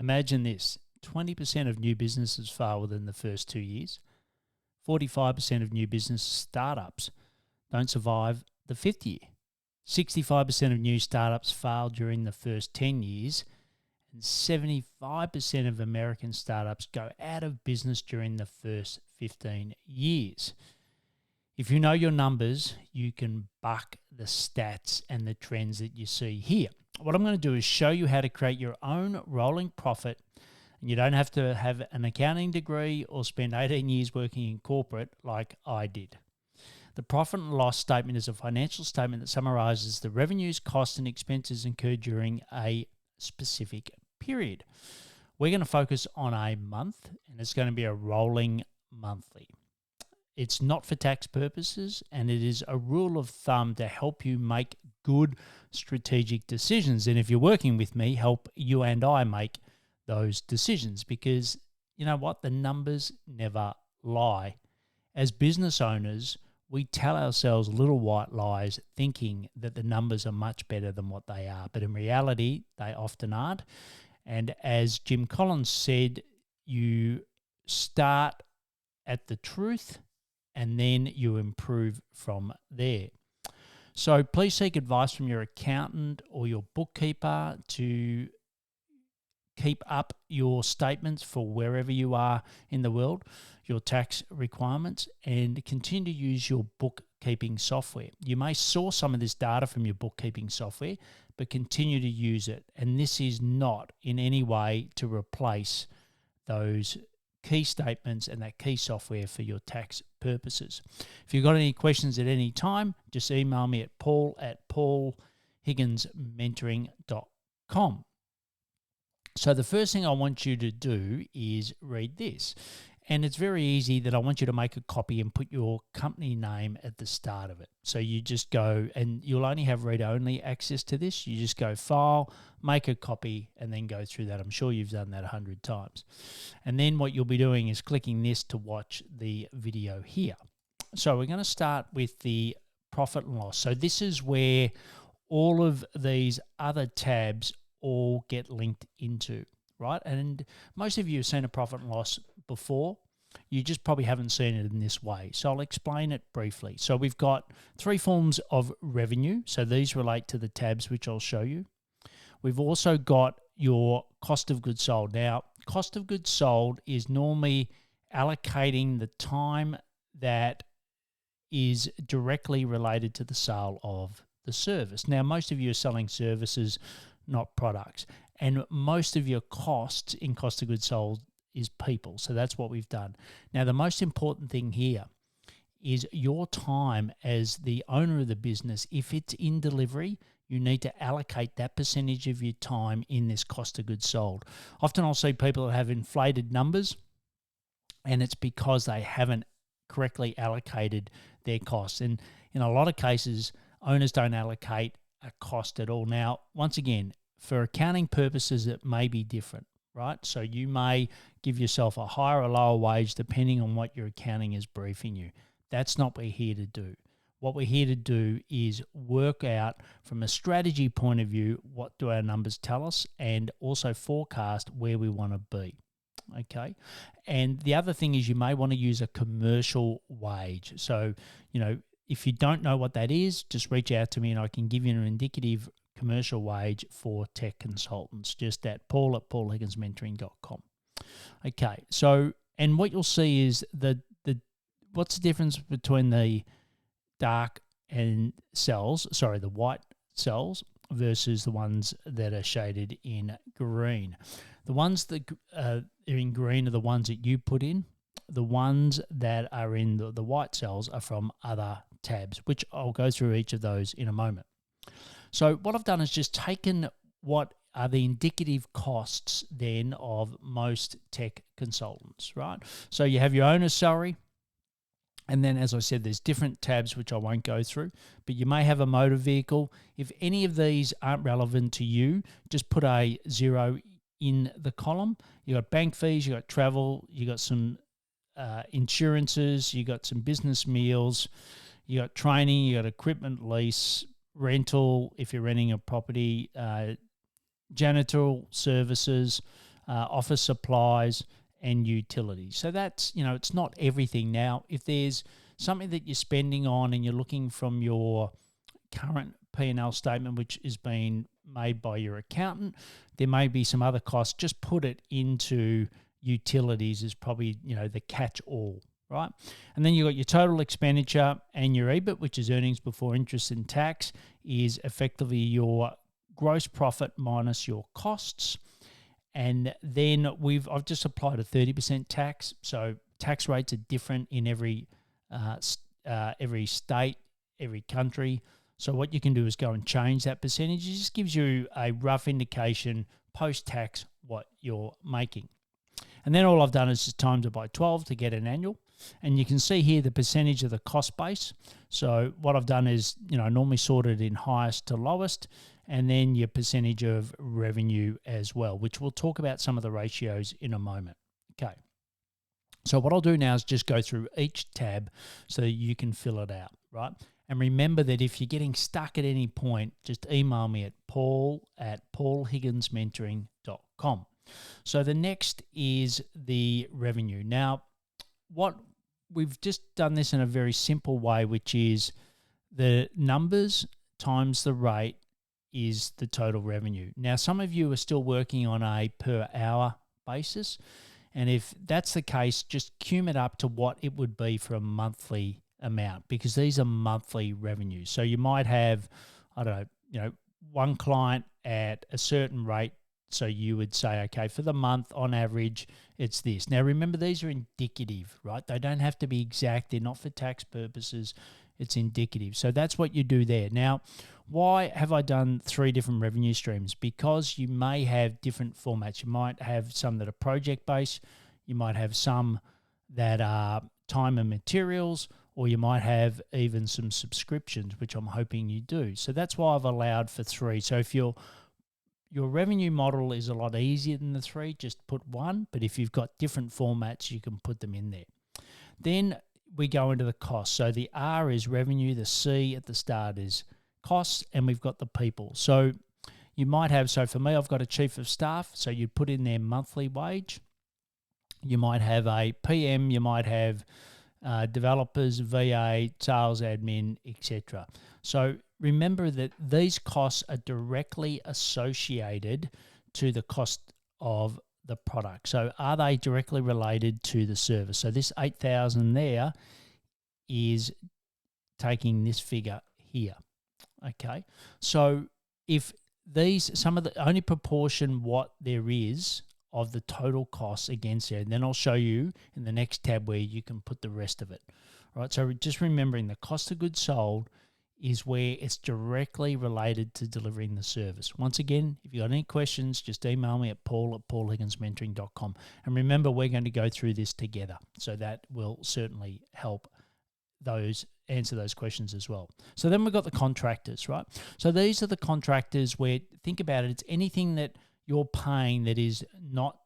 Imagine this: 20% of new businesses fail within the first 2 years. 45% of new business startups don't survive the fifth year. 65% of new startups fail during the first 10 years, and 75% of American startups go out of business during the first 15 years. If you know your numbers, you can buck the stats and the trends that you see here. What I'm going to do is show you how to create your own rolling profit, and you don't have to have an accounting degree or spend 18 years working in corporate like I did. The profit and loss statement is a financial statement that summarizes the revenues, costs, and expenses incurred during a specific period. We're going to focus on a month, and it's going to be a rolling monthly. It's not for tax purposes, and it is a rule of thumb to help you make good strategic decisions. And if you're working with me, help you and I make those decisions, because you know what? The numbers never lie. As business owners, we tell ourselves little white lies thinking that the numbers are much better than what they are, but in reality, they often aren't. And as Jim Collins said, you start at the truth and then you improve from there. So please seek advice from your accountant or your bookkeeper to keep up your statements for wherever you are in the world, your tax requirements, and continue to use your bookkeeping software. You may source some of this data from your bookkeeping software, but continue to use it. And this is not in any way to replace those key statements and that key software for your tax purposes. If you've got any questions at any time, just email me at paul@paulhigginsmentoring.com. So the first thing I want you to do is read this. And it's very easy that I want you to make a copy and put your company name at the start of it. So you just go, and you'll only have read-only access to this. You just go File, make a copy, and then go through that. I'm sure you've done that 100 times. And then what you'll be doing is clicking this to watch the video here. So we're going to start with the profit and loss. So this is where all of these other tabs all get linked into, right? And most of you have seen a profit and loss before. You just probably haven't seen it in this way. So I'll explain it briefly. So we've got three forms of revenue. So these relate to the tabs, which I'll show you. We've also got your cost of goods sold. Now, cost of goods sold is normally allocating the time that is directly related to the sale of the service. Now, most of you are selling services, not products. And most of your costs in cost of goods sold is people. So that's what we've done. Now, the most important thing here is your time as the owner of the business. If it's in delivery, you need to allocate that percentage of your time in this cost of goods sold. Often I'll see people that have inflated numbers, and it's because they haven't correctly allocated their costs. And in a lot of cases, owners don't allocate a cost at all. Now, once again, for accounting purposes, it may be different, right? So you may give yourself a higher or lower wage depending on what your accounting is briefing you. That's not what we're here to do. What we're here to do is work out from a strategy point of view, what do our numbers tell us, and also forecast where we want to be, okay? And the other thing is you may want to use a commercial wage. So, if you don't know what that is, just reach out to me and I can give you an indicative commercial wage for tech consultants, just at paul@paulhigginsmentoring.com. Okay, so, and what you'll see is what's the difference between the dark and the white cells versus the ones that are shaded in green. The ones that are in green are the ones that you put in. The ones that are in the white cells are from other tabs, which I'll go through each of those in a moment. So what I've done is just taken what are the indicative costs then of most tech consultants, right? So you have your owner's salary, and then, as I said, there's different tabs which I won't go through, but you may have a motor vehicle. If any of these aren't relevant to you, just put a 0 in the column. You got bank fees, you got travel, you got some insurances, you got some business meals, you got training, you got equipment lease, rental if you're renting a property, janitorial services, office supplies, and utilities. So that's, it's not everything. Now, if there's something that you're spending on and you're looking from your current P&L statement, which is being made by your accountant, there may be some other costs. Just put it into utilities is probably, the catch-all, right? And then you've got your total expenditure, and your EBIT, which is earnings before interest and tax, is effectively your gross profit minus your costs. And then I've just applied a 30% tax. So tax rates are different in every state, every country. So what you can do is go and change that percentage. It just gives you a rough indication post-tax what you're making. And then all I've done is just times it by 12 to get an annual. And you can see here the percentage of the cost base. So what I've done is, normally sorted in highest to lowest, and then your percentage of revenue as well, which we'll talk about some of the ratios in a moment. Okay. So what I'll do now is just go through each tab so that you can fill it out, right? And remember that if you're getting stuck at any point, just email me at paul@paulhigginsmentoring.com. So the next is the revenue. Now, what we've just done this in a very simple way, which is the numbers times the rate is the total revenue. Now, some of you are still working on a per hour basis. And if that's the case, just cum it up to what it would be for a monthly amount, because these are monthly revenues. So you might have, one client at a certain rate. So you would say, okay, for the month on average, it's this. Now, remember, these are indicative, right? They don't have to be exact. They're not for tax purposes. It's indicative. So that's what you do there. Now, why have I done 3 different revenue streams? Because you may have different formats. You might have some that are project-based. You might have some that are time and materials, or you might have even some subscriptions, which I'm hoping you do. So that's why I've allowed for 3. So if your revenue model is a lot easier than the 3, just put 1. But if you've got different formats, you can put them in there. Then we go into the cost. So the R is revenue, the C at the start is costs, and we've got the people. So you might have, so for me, I've got a chief of staff, so you'd put in their monthly wage. You might have a PM, you might have developers, VA, sales admin, etc. So remember that these costs are directly associated to the cost of the product. So are they directly related to the service? So this 8,000 there is taking this figure here. Okay. So if some of the only proportion what there is of the total costs against there, and then I'll show you in the next tab where you can put the rest of it. Right. So just remembering the cost of goods sold is where it's directly related to delivering the service. Once again, if you've got any questions, just email me at paul@paulhigginsmentoring.com. And remember, we're going to go through this together. So that will certainly help answer those questions as well. So then we've got the contractors, right? So these are the contractors where, think about it, it's anything that you're paying that is not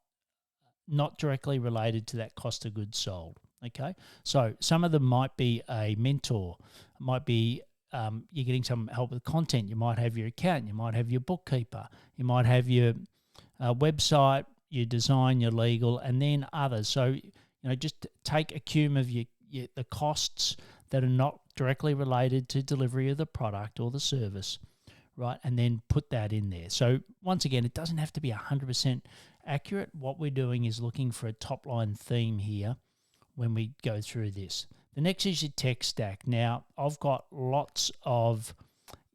directly related to that cost of goods sold, okay? So some of them might be a mentor, might be you're getting some help with content. You might have your accountant, you might have your bookkeeper, you might have your website, your design, your legal, and then others. So, just take a cum of the costs that are not directly related to delivery of the product or the service, right? And then put that in there. So once again, it doesn't have to be 100% accurate. What we're doing is looking for a top line theme here when we go through this. The next is your tech stack. Now, I've got lots of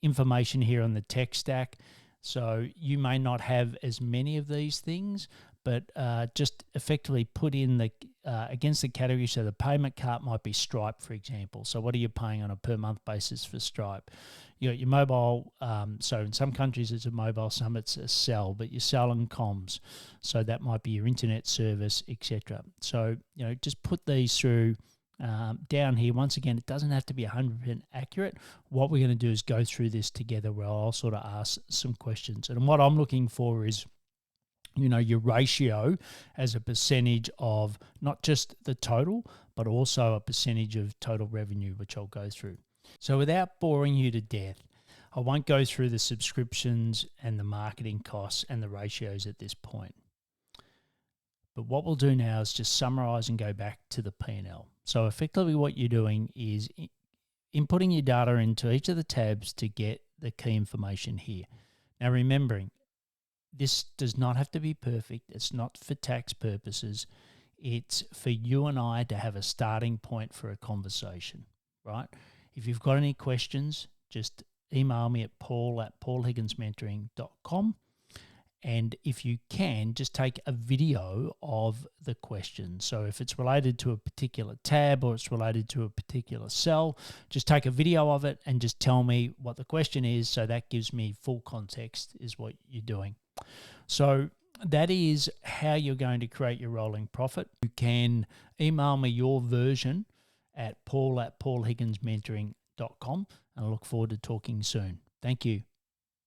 information here on the tech stack, so you may not have as many of these things, but just effectively put in the against the category. So the payment card might be Stripe, for example. So what are you paying on a per month basis for Stripe? You got your mobile. So in some countries it's a mobile, some it's a cell, but your cell and comms. So that might be your internet service, etc. So just put these through. Down here, once again, it doesn't have to be 100% accurate. What we're going to do is go through this together where I'll sort of ask some questions. And what I'm looking for is, your ratio as a percentage of not just the total, but also a percentage of total revenue, which I'll go through. So without boring you to death, I won't go through the subscriptions and the marketing costs and the ratios at this point. But what we'll do now is just summarize and go back to the P&L. So effectively what you're doing is inputting your data into each of the tabs to get the key information here. Now remembering, this does not have to be perfect. It's not for tax purposes. It's for you and I to have a starting point for a conversation, right? If you've got any questions, just email me at paul@paulhigginsmentoring.com. And if you can, just take a video of the question. So if it's related to a particular tab or it's related to a particular cell, just take a video of it and just tell me what the question is. So that gives me full context is what you're doing. So that is how you're going to create your rolling profit. You can email me your version at paul@paulhigginsmentoring.com, and I look forward to talking soon. Thank you.